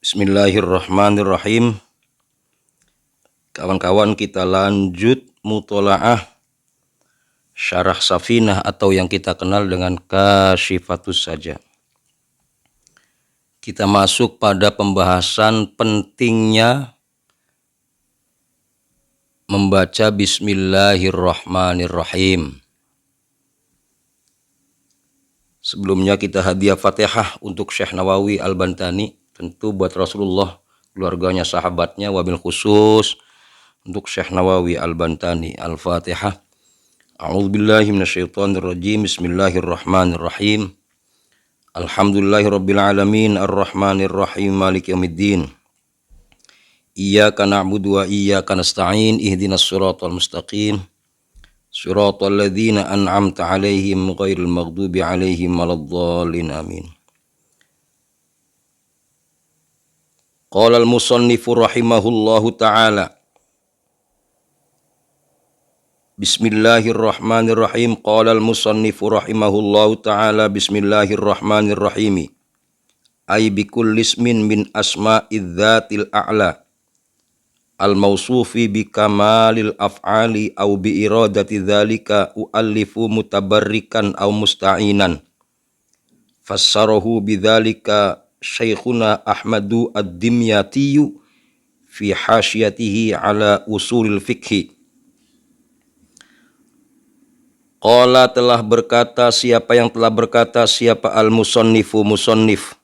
Bismillahirrahmanirrahim. Kawan-kawan, kita lanjut mutolaah syarah Safinah atau yang kita kenal dengan Kasyifatus Saja. Kita masuk pada pembahasan pentingnya membaca Bismillahirrahmanirrahim. Sebelumnya kita hadiah Fatihah untuk Syekh Nawawi Al-Bantani, tentu buat Rasulullah, keluarganya, sahabatnya, wabil khusus untuk Syekh Nawawi Al-Bantani. Al-Fatihah. A'udzubillahi minasyaitonirrajim. Bismillahirrahmanirrahim. Alhamdulillahirabbil alamin arrahmanirrahim maliki yaumiddin. Iyyaka na'budu wa iyyaka nasta'in. Ihdinas siratal mustaqim. Siratal ladzina an'amta 'alaihim ghairil maghdubi 'alaihim waladdallin. Amin. Qala al-musannifu rahimahullahu ta'ala. Bismillahirrahmanirrahim. Qala al-musannifu rahimahullahu ta'ala. Bismillahirrahmanirrahim. Ay bikulli ismin min asma'idz dzatil a'la al-mausufi bi kamalil af'ali aw bi iradati dzalika u'allifu mutabarrikan aw musta'inan. Fassarahu bidzalika Syekhuna Ahmadu Ad-Dimyatiyu fi hasyiyatihi ala usulil fiqhi. Qala, telah berkata siapa yang telah berkata, siapa al-musannifu, musannif,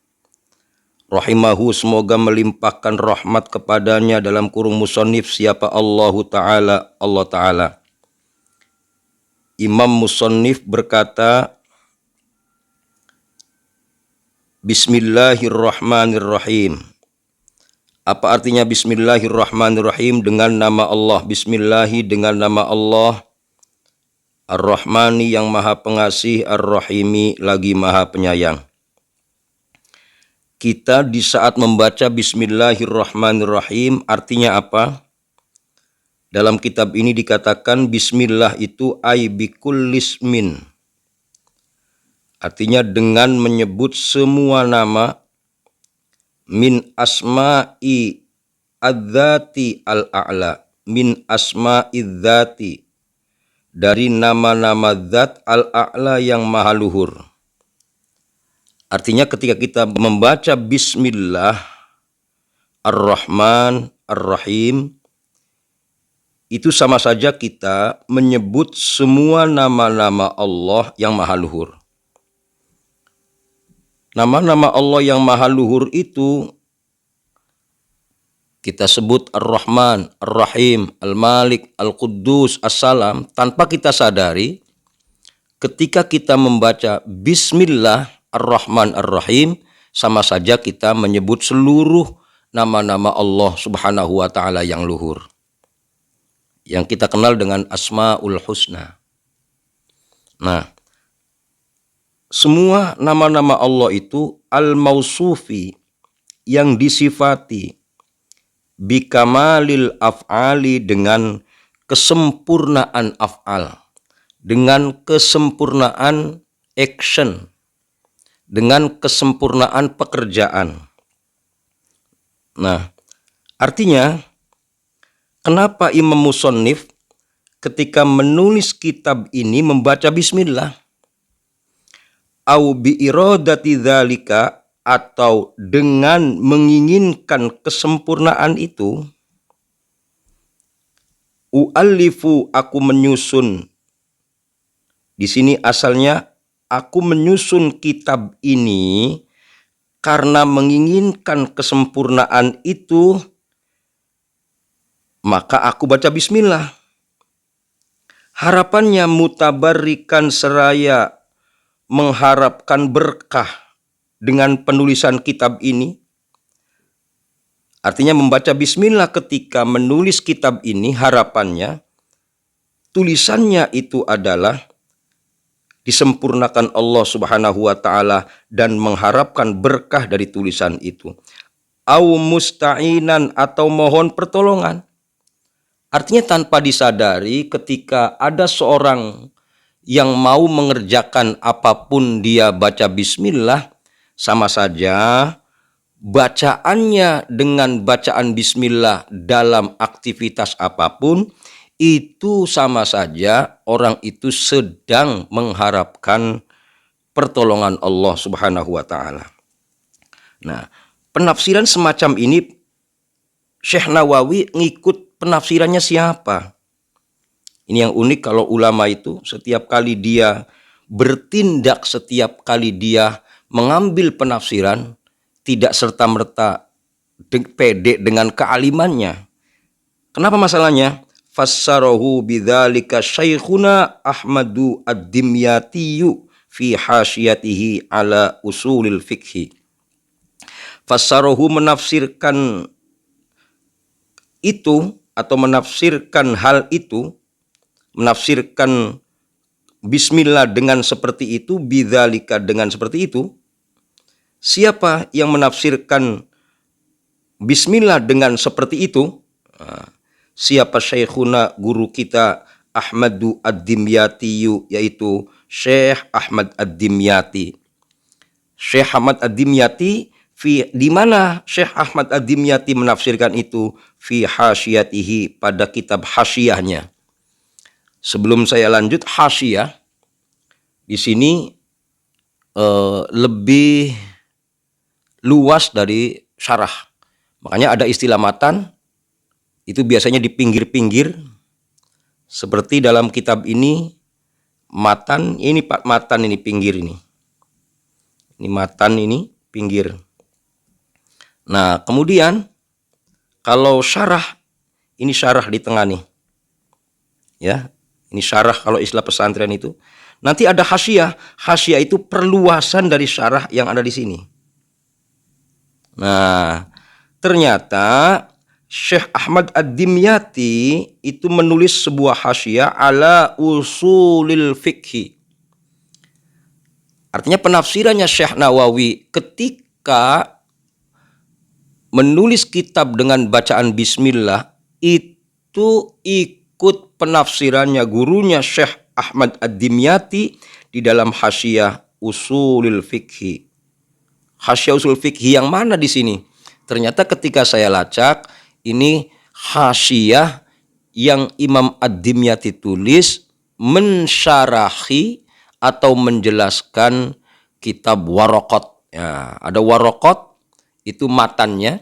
rahimahu, semoga melimpahkan rahmat kepadanya, dalam kurung musannif siapa Allahu Ta'ala, Allah Ta'ala. Imam musannif berkata, Bismillahirrahmanirrahim. Apa artinya Bismillahirrahmanirrahim? Dengan nama Allah. Bismillahi, dengan nama Allah. Ar-Rahmani, yang maha pengasih. Ar-Rahimi, lagi maha penyayang. Kita di saat membaca Bismillahirrahmanirrahim, artinya apa? Dalam kitab ini dikatakan Bismillah itu ay bikullismin. Artinya dengan menyebut semua nama min asma'i adzati al-a'la. Min asma'i dzati, dari nama-nama zat al-a'la yang maha luhur. Artinya ketika kita membaca Bismillah Ar-Rahman Ar-Rahim, itu sama saja kita menyebut semua nama-nama Allah yang maha luhur. Nama-nama Allah yang maha luhur itu kita sebut Ar-Rahman, Ar-Rahim, Al-Malik, Al-Quddus, As-Salam, tanpa kita sadari. Ketika kita membaca Bismillah Ar-Rahman Ar-Rahim, sama saja kita menyebut seluruh nama-nama Allah Subhanahu wa Ta'ala yang luhur, yang kita kenal dengan Asmaul Husna. Nah, semua nama-nama Allah itu al-mausufi, yang disifati, bikamalil af'ali, dengan kesempurnaan af'al, dengan kesempurnaan action, dengan kesempurnaan pekerjaan. Nah, artinya kenapa Imam Musannif ketika menulis kitab ini membaca Bismillah? Au bi iradati dzalika, atau dengan menginginkan kesempurnaan itu. U'allifu, aku menyusun. Di sini asalnya aku menyusun kitab ini karena menginginkan kesempurnaan itu, maka aku baca Bismillah. Harapannya mutabarrikan, seraya mengharapkan berkah dengan penulisan kitab ini. Artinya membaca Bismillah ketika menulis kitab ini, harapannya tulisannya itu adalah disempurnakan Allah Subhanahu wa Ta'ala dan mengharapkan berkah dari tulisan itu. Au musta'inan, atau mohon pertolongan. Artinya tanpa disadari, ketika ada seorang yang mau mengerjakan apapun dia baca Bismillah, sama saja bacaannya dengan bacaan bismillah dalam aktivitas apapun, itu sama saja orang itu sedang mengharapkan pertolongan Allah Subhanahu wa taala. Nah, penafsiran semacam ini Syekh Nawawi ngikut penafsirannya siapa? Ini yang unik kalau ulama itu setiap kali dia bertindak, setiap kali dia mengambil penafsiran, tidak serta-merta pede dengan kealimannya. Kenapa masalahnya? Fassarahu bidzalika Syekhuna Ahmadu Ad-Dimyatiyu fi hasyiyatihi ala usulil fikhi. Fassarahu menafsirkan itu atau menafsirkan hal itu, menafsirkan bismillah dengan seperti itu, bidzalika dengan seperti itu. Siapa yang menafsirkan bismillah dengan seperti itu? Siapa Syekhuna, guru kita Ahmadu Ad-Dimyatiyu, yaitu Syekh Ahmad Ad-Dimyati. Syekh Ahmad Ad-Dimyati di mana Syekh Ahmad Ad-Dimyati menafsirkan itu? Fi hasyiyatihi, pada kitab hasyiyahnya. Sebelum saya lanjut, hasyiyah di sini lebih luas dari syarah. Makanya ada istilah matan, itu biasanya di pinggir-pinggir. Seperti dalam kitab ini, matan ini pinggir ini. Ini matan, ini pinggir. Nah, kemudian kalau syarah, ini syarah di tengah nih. Ya, ini syarah kalau istilah pesantren itu. Nanti ada hasyiyah. Hasyiyah itu perluasan dari syarah yang ada di sini. Nah, ternyata Syekh Ahmad Ad-Dimyati itu menulis sebuah hasyiyah ala usulil fikhi. Artinya penafsirannya Syekh Nawawi ketika menulis kitab dengan bacaan bismillah itu ikut penafsirannya gurunya Syekh Ahmad Ad-Dimyati di dalam hasyiyah usulil fikhi. Hasyiyah usul fikhi yang mana di sini? Ternyata ketika saya lacak, ini hasyiyah yang Imam Ad-Dimyati tulis mensyarahi atau menjelaskan kitab Waraqat. Ya, ada Waraqat, itu matannya,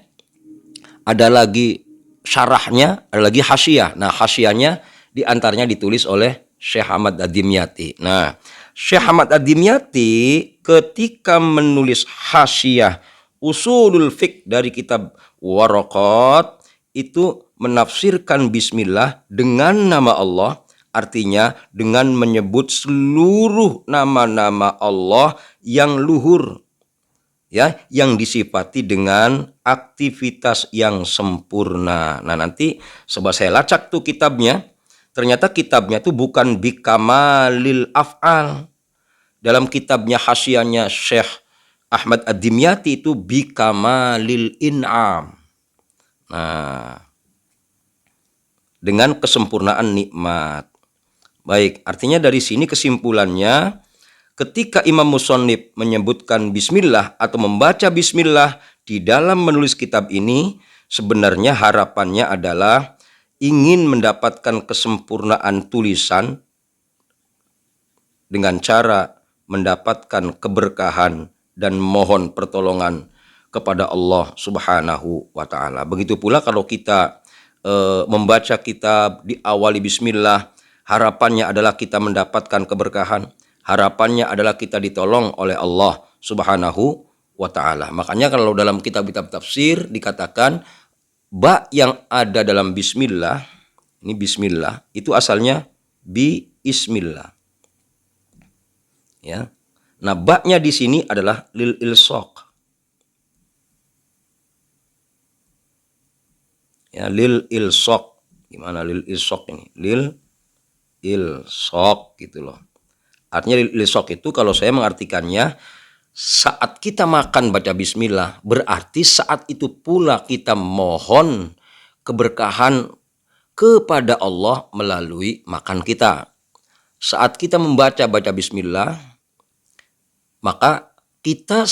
ada lagi syarahnya, ada lagi hasyiyah. Nah, hasyiyahnya diantaranya ditulis oleh Syekh Ahmad Ad-Dimyati. Nah, Syekh Ahmad Ad-Dimyati ketika menulis hasyiyah usulul fiqh dari kitab Waraqat itu menafsirkan bismillah dengan nama Allah, artinya dengan menyebut seluruh nama-nama Allah yang luhur, ya, yang disifati dengan aktivitas yang sempurna. Nah, nanti coba saya lacak tuh kitabnya. Ternyata kitabnya tuh bukan bikamalil af'al. Dalam kitabnya hasyiyahnya Syekh Ahmad Ad-Dimyati itu bikamalil in'am. Nah, dengan kesempurnaan nikmat. Baik, artinya dari sini kesimpulannya, ketika Imam Musannif menyebutkan bismillah atau membaca bismillah di dalam menulis kitab ini, sebenarnya harapannya adalah ingin mendapatkan kesempurnaan tulisan dengan cara mendapatkan keberkahan dan mohon pertolongan kepada Allah Subhanahu wa taala. Begitu pula kalau kita membaca kitab diawali bismillah, harapannya adalah kita mendapatkan keberkahan, harapannya adalah kita ditolong oleh Allah Subhanahu wa taala. Makanya kalau dalam kitab-kitab tafsir dikatakan ba yang ada dalam bismillah, ini bismillah itu asalnya bismillah. Ya. Nah, ba-nya di sini adalah lil ilsaq. Ya, lil ilsaq. Gimana lil ilsaq ini? Lil ilsaq gitu loh. Artinya lil ilsaq itu kalau saya mengartikannya, saat kita makan baca bismillah, berarti saat itu pula kita mohon keberkahan kepada Allah melalui makan kita. Saat kita baca bismillah, maka kita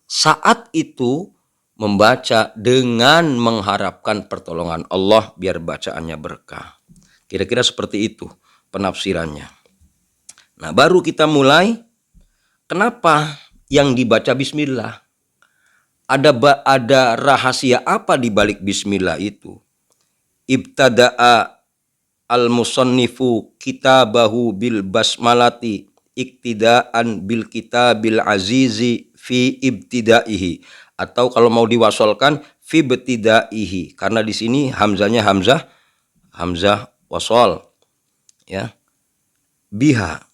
saat itu membaca dengan mengharapkan pertolongan Allah biar bacaannya berkah. Kira-kira seperti itu penafsirannya. Nah, baru kita mulai. Kenapa yang dibaca bismillah? Ada rahasia apa di balik bismillah itu? Ibtada'a al-musannifu kitabahu bil basmalati iktidaan bil kitabil azizi fi ibtidaihi, atau kalau mau diwasolkan fi ibtidaihi, karena di sini hamzahnya hamzah wasol, ya. Biha,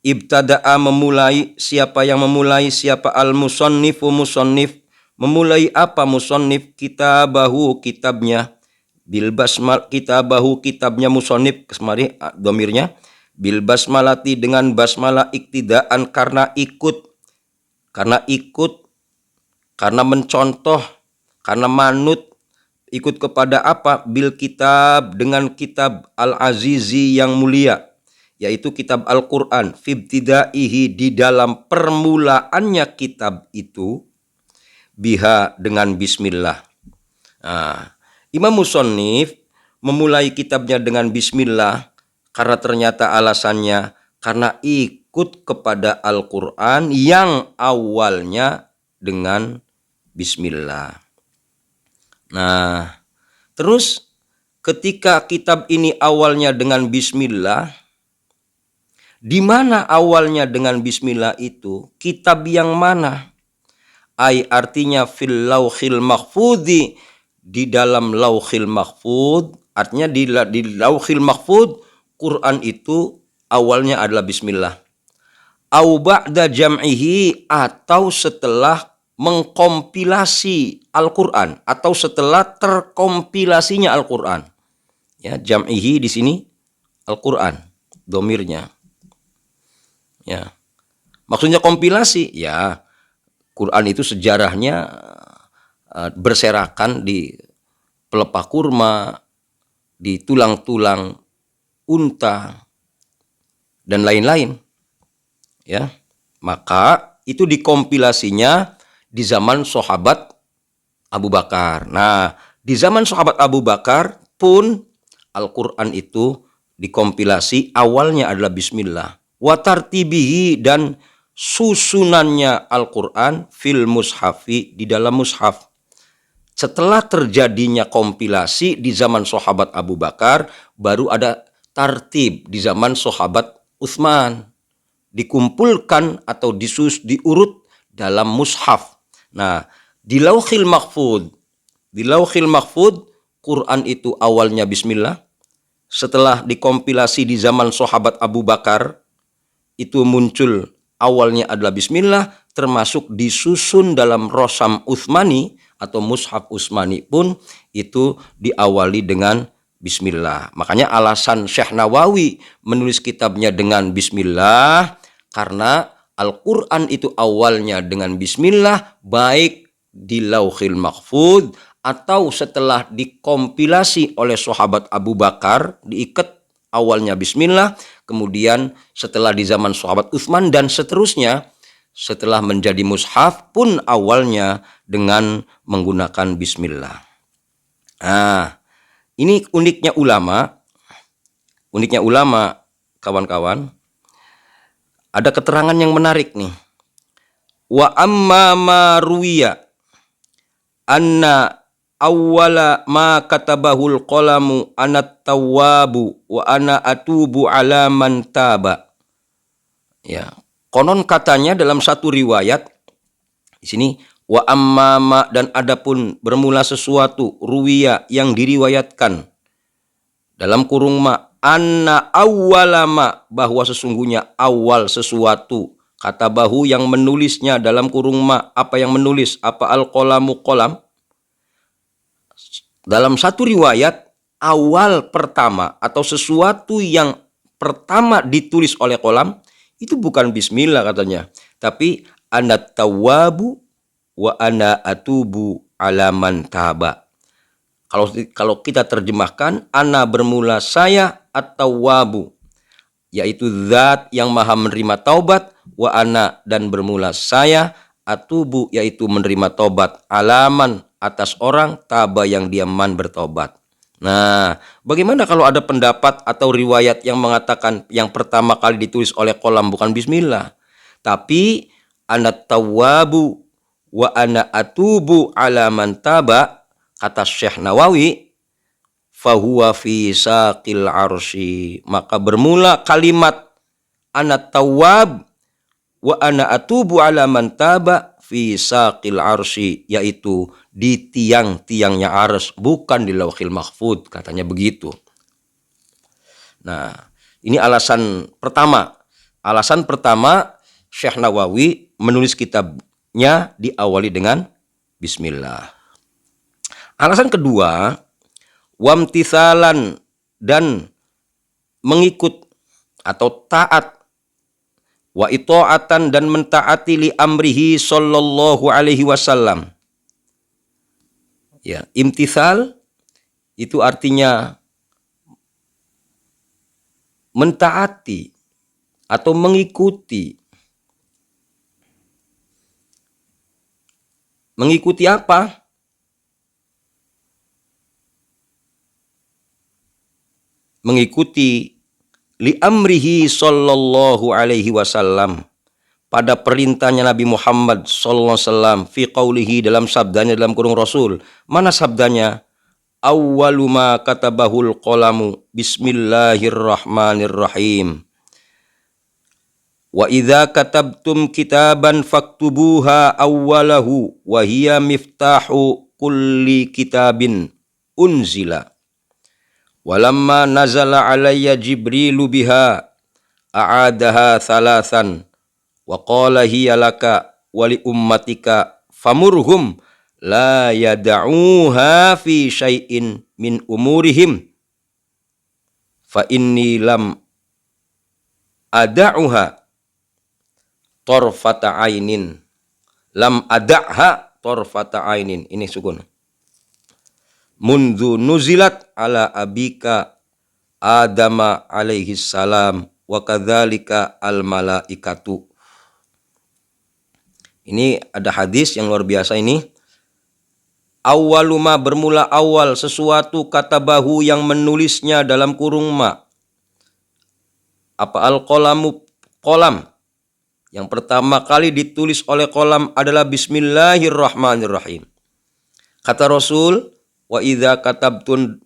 ibtada'a memulai, siapa yang memulai? Siapa? Al-musannifu, musannif. Memulai apa musannif? Kitabahu, kitabnya. Bil basmal, kitabahu, kitabnya musannif, kemari domirnya. Bil basmalati, dengan basmalah, iktidaan, karena ikut. Karena mencontoh, karena manut. Ikut kepada apa? Bil kitab, dengan kitab al-azizi yang mulia, yaitu kitab Al-Quran. Fibtidaihi, di dalam permulaannya kitab itu. Biha, dengan bismillah. Nah, Imam Musannif memulai kitabnya dengan bismillah karena ternyata alasannya karena ikut kepada Al-Quran yang awalnya dengan bismillah. Nah, terus ketika kitab ini awalnya dengan bismillah, di mana awalnya dengan bismillah itu? Kitab yang mana? Artinya fil lauhil mahfudzi, di dalam lauhil mahfud, artinya di lauhil mahfud Quran itu awalnya adalah bismillah. Au ba'da jam'ihi, atau setelah mengkompilasi Al-Quran, atau setelah terkompilasinya Al-Quran. Ya, jam'ihi di sini Al-Quran, domirnya. Ya, maksudnya kompilasi, ya Quran itu sejarahnya berserakan di pelepah kurma, di tulang-tulang unta, dan lain-lain. Ya, maka itu dikompilasinya di zaman sahabat Abu Bakar. Nah, di zaman sahabat Abu Bakar pun Al-Quran itu dikompilasi awalnya adalah bismillah. Wa tartibihi, dan susunannya Al-Quran fil mushafi, di dalam mushaf. Setelah terjadinya kompilasi di zaman sahabat Abu Bakar, baru ada tartib di zaman sahabat Utsman. Dikumpulkan atau diurut dalam mushaf. Nah, di lauhil mahfud, Quran itu awalnya bismillah. Setelah dikompilasi di zaman sahabat Abu Bakar, itu muncul awalnya adalah bismillah, termasuk disusun dalam Rosam Utsmani atau Mushaf Utsmani pun itu diawali dengan bismillah. Makanya alasan Syekh Nawawi menulis kitabnya dengan bismillah, karena Al-Quran itu awalnya dengan bismillah, baik di lauhil mahfud atau setelah dikompilasi oleh sahabat Abu Bakar, diikat awalnya bismillah, kemudian setelah di zaman sahabat Utsman dan seterusnya, setelah menjadi mushaf pun awalnya dengan menggunakan bismillah. Nah, ini uniknya ulama, kawan-kawan. Ada keterangan yang menarik nih. Wa amma ma ruwiya anna awwala ma katabahul qalamu anat tawwabu wa ana atubu ala man taba. Ya, konon katanya dalam satu riwayat di sini wa amma, dan adapun bermula sesuatu, ruwiya yang diriwayatkan, dalam kurung ma, anna awwalama, bahwa sesungguhnya awal sesuatu, kata bahu yang menulisnya, dalam kurung ma, apa yang menulis, apa al-qalamu, kolam. Dalam satu riwayat, awal pertama atau sesuatu yang pertama ditulis oleh kolam itu bukan bismillah katanya, tapi anat tawwabu wa ana atubu ala man taba. Kalau kita terjemahkan, ana bermula saya at-tawwabu, yaitu zat yang maha menerima taubat, wa ana, dan bermula saya atubu, yaitu menerima tobat, alaman, atas orang, taba, yang diaman bertobat. Nah, bagaimana kalau ada pendapat atau riwayat yang mengatakan yang pertama kali ditulis oleh kolam bukan bismillah, tapi ana tawwabu wa ana atubu ala man taba, kata Syekh Nawawi, fahuwa fi saqil arsy, maka bermula kalimat ana tawwab wa ana atubu ala man taba fi saqil arsy, yaitu di tiang-tiangnya arsy, bukan di lauhil mahfud, katanya begitu. Nah, ini alasan pertama. Alasan pertama, Syekh Nawawi menulis kitabnya diawali dengan bismillah. Alasan kedua, wamtithalan, dan mengikut atau taat, wa ito'atan, dan mentaati li amrihi sallallahu alaihi wasallam. Ya, imtithal itu artinya mentaati atau mengikuti. Mengikuti apa? Mengikuti li amrihi sallallahu alaihi wasallam, pada perintahnya Nabi Muhammad sallallahu alaihi wasallam, fi qaulihi, dalam sabdanya, dalam kurung Rasul. Mana sabdanya? Awwalu ma katabahul qalamu bismillahirrahmanirrahim. Wa idza katabtum kitaban faktubuha awwalahu wa hiya miftahu kulli kitabin unzila. Walamma nazala alayya Jibrilu biha a'adaha thalathan wa qala hiya laka wa li ummatika famurhum la yada'uha fi syai'in min umurihim fa inni lam ada'uha torfata ainin, lam ada'ha torfata ainin, ini sukun, mundu nuzilat ala abika Adama alaihi salam wa kadzalika al malaikatu. Ini ada hadis yang luar biasa ini. Awwaluma, bermula awal sesuatu, katabahu, yang menulisnya, dalam kurung ma. Apa? Al-qalamu, kolam. Yang pertama kali ditulis oleh kolam adalah bismillahirrahmanirrahim. Kata Rasul, wa idza katabtum,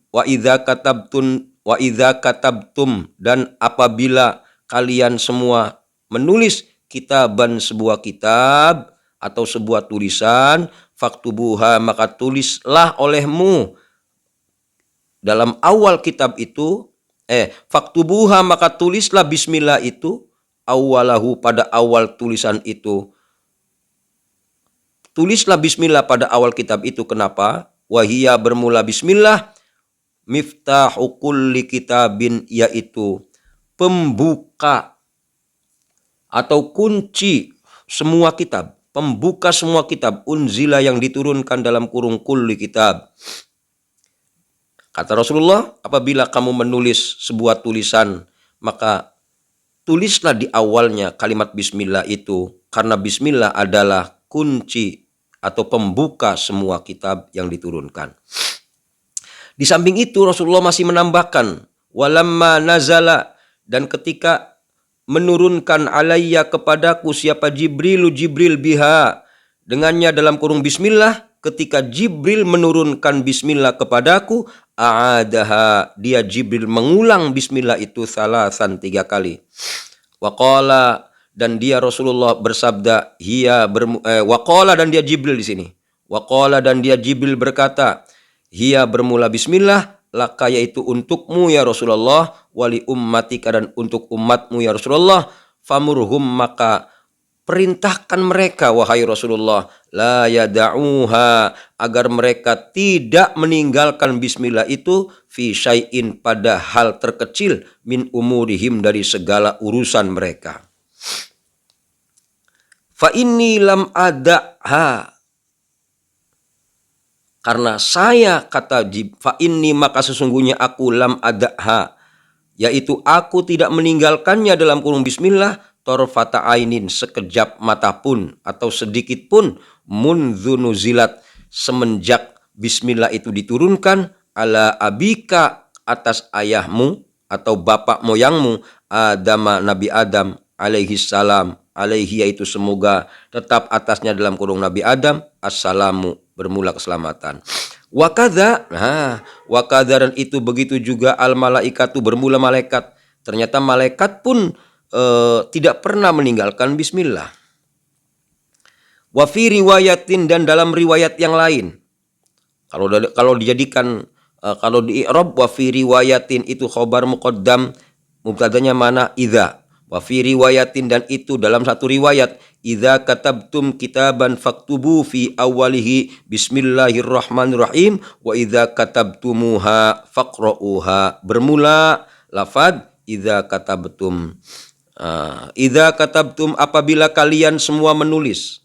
dan apabila kalian semua menulis kitaban, sebuah kitab atau sebuah tulisan, faktubuha, maka tulislah olehmu dalam awal kitab itu, faktubuha, maka tulislah bismillah itu, awalahu, pada awal tulisan itu. Tulislah bismillah pada awal kitab itu. Kenapa? Wahia, bermula bismillah, miftahu kulli kitabin, yaitu pembuka atau kunci semua kitab, pembuka semua kitab, unzila, yang diturunkan, dalam kurung kulli kitab. Kata Rasulullah, apabila kamu menulis sebuah tulisan, maka tulislah di awalnya kalimat bismillah itu, karena bismillah adalah kunci atau pembuka semua kitab yang diturunkan. Di samping itu Rasulullah masih menambahkan, walamma nazala, dan ketika menurunkan alayya, kepadaku, siapa? Jibril biha, dengannya, dalam kurung bismillah, ketika Jibril menurunkan bismillah kepadaku, a'adaha, dia Jibril mengulang bismillah itu salasan, 3 kali. Waqala, dan dia Rasulullah bersabda, waqala, dan dia Jibril di sini. Waqala, dan dia Jibril berkata, hiya, bermula bismillah, laka, yaitu untukmu ya Rasulullah, wali ummatika, dan untuk umatmu ya Rasulullah, famurhum, maka perintahkan mereka wahai Rasulullah, la yada'uha, agar mereka tidak meninggalkan bismillah itu, fi syai'in, pada hal terkecil, min umurihim, dari segala urusan mereka. Fa inni lam ada'ha, karena saya, kata fa inni, maka sesungguhnya aku, lam ada'ha, yaitu aku tidak meninggalkannya, dalam kurung bismillah, torfata ainin, sekejap mata pun atau sedikit pun, mundzu nuzilat, semenjak bismillah itu diturunkan, ala abika, atas ayahmu atau bapak moyangmu, Adam, Nabi Adam alaihi salam, alaihi yaitu semoga, tetap atasnya dalam kurung Nabi Adam, assalamu, bermula keselamatan. Wakadha, wakadha, dan itu begitu juga al malaikatu, bermula malaikat. Ternyata malaikat pun tidak pernah meninggalkan bismillah. Wa fi riwayatin, dan dalam riwayat yang lain. Kalau dijadikan kalau di i'rab wa fi riwayatin itu khobar muqaddam, mubtadanya mana? Idza. Wa fi riwayatin, dan itu dalam satu riwayat, idza katabtum kitaban faktubu fi awalihi bismillahirrahmanirrahim wa idza katabtumuha faqra'uha, bermula lafad idza katabtum. Idza katabtum, apabila kalian semua menulis,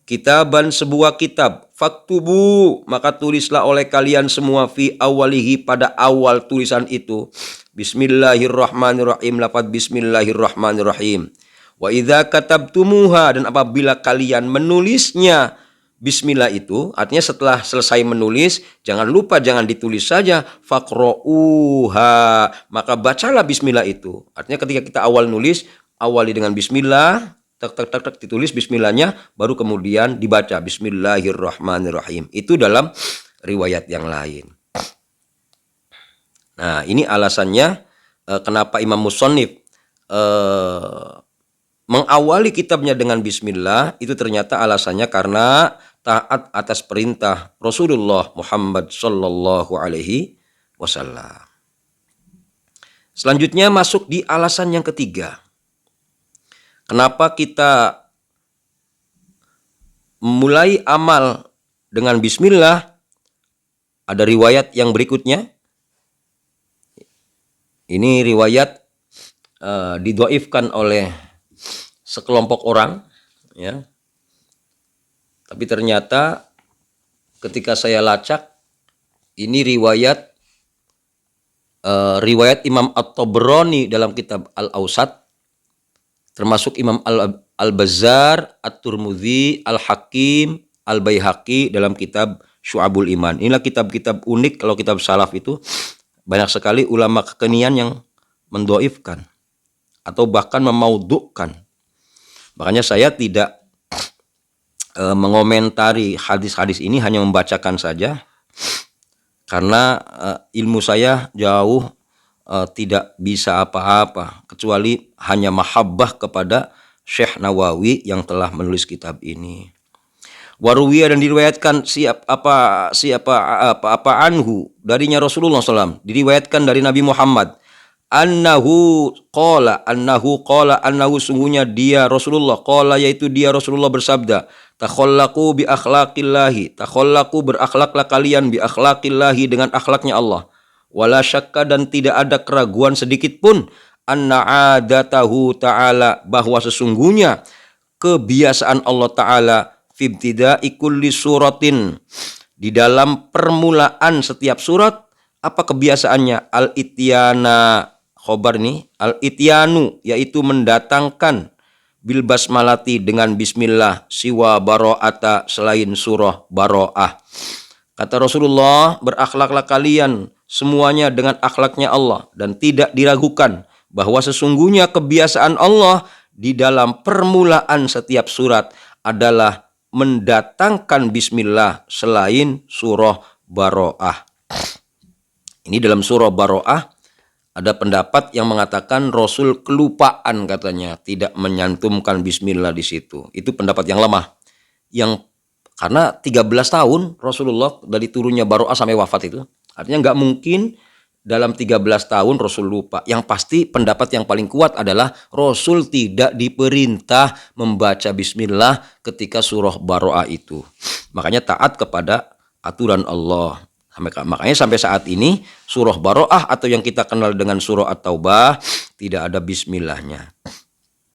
kitaban, sebuah kitab, faktubu, maka tulislah oleh kalian semua, fi awalihi, pada awal tulisan itu, bismillahirrahmanirrahim, lafaz bismillahirrahmanirrahim. Wa idza katabtumuha, dan apabila kalian menulisnya bismillah itu, artinya setelah selesai menulis, jangan lupa, jangan ditulis saja, faqra'uha, maka bacalah bismillah itu. Artinya ketika kita awal nulis, awali dengan bismillah, tak ditulis bismillahnya, baru kemudian dibaca bismillahirrahmanirrahim. Itu dalam riwayat yang lain. Nah, ini alasannya kenapa Imam Musannif mengawali kitabnya dengan bismillah. Itu ternyata alasannya karena taat atas perintah Rasulullah Muhammad sallallahu alaihi wasallam. Selanjutnya masuk di alasan yang ketiga. Kenapa kita mulai amal dengan bismillah? Ada riwayat yang berikutnya. Ini riwayat didhaifkan oleh sekelompok orang, ya. Tapi ternyata ketika saya lacak, ini riwayat Imam At-Tabrani dalam kitab Al-Awsat, termasuk Imam Al-Bazzar, At-Tirmidzi, Al-Hakim, Al-Baihaqi dalam kitab Syu'abul Iman. Inilah kitab-kitab unik. Kalau kitab salaf itu banyak sekali ulama kekinian yang mendhaifkan atau bahkan memaudhu'kan. Makanya saya tidak mengomentari hadis-hadis ini, hanya membacakan saja. Karena ilmu saya jauh tidak bisa apa-apa kecuali hanya mahabbah kepada Syekh Nawawi yang telah menulis kitab ini. Waruwiyah, dan diriwayatkan apa anhu, darinya Rasulullah SAW, diriwayatkan dari Nabi Muhammad, annahu sungguhnya dia Rasulullah, qala, yaitu dia Rasulullah bersabda, takhallaqu bi akhlaqillahi, takhallaqu, berakhlaklah kalian, bi akhlaqillahi, dengan akhlaknya Allah, wala syakka, dan tidak ada keraguan sedikit pun, anna adatahu ta'ala, bahwa sesungguhnya kebiasaan Allah Ta'ala, fibtida'i kulli suratin, di dalam permulaan setiap surat, apa kebiasaannya? Al-ityana, khobar nih, al-ityanu, yaitu mendatangkan, bil basmalati, dengan bismillah, siwa baro'ata, selain surah baro'ah. Kata Rasulullah, berakhlaklah kalian semuanya dengan akhlaknya Allah, dan tidak diragukan bahwa sesungguhnya kebiasaan Allah di dalam permulaan setiap surat adalah mendatangkan bismillah selain surah baro'ah. Ini dalam surah baro'ah ada pendapat yang mengatakan Rasul kelupaan, katanya tidak menyantumkan bismillah di situ. Itu pendapat yang lemah. Karena 13 tahun Rasulullah dari turunnya baro'ah sampai wafat itu. Artinya nggak mungkin dalam 13 tahun Rasul lupa. Yang pasti pendapat yang paling kuat adalah Rasul tidak diperintah membaca bismillah ketika surah baro'ah itu. Makanya taat kepada aturan Allah. Makanya sampai saat ini surah baro'ah atau yang kita kenal dengan surah At-Taubah tidak ada bismillahnya.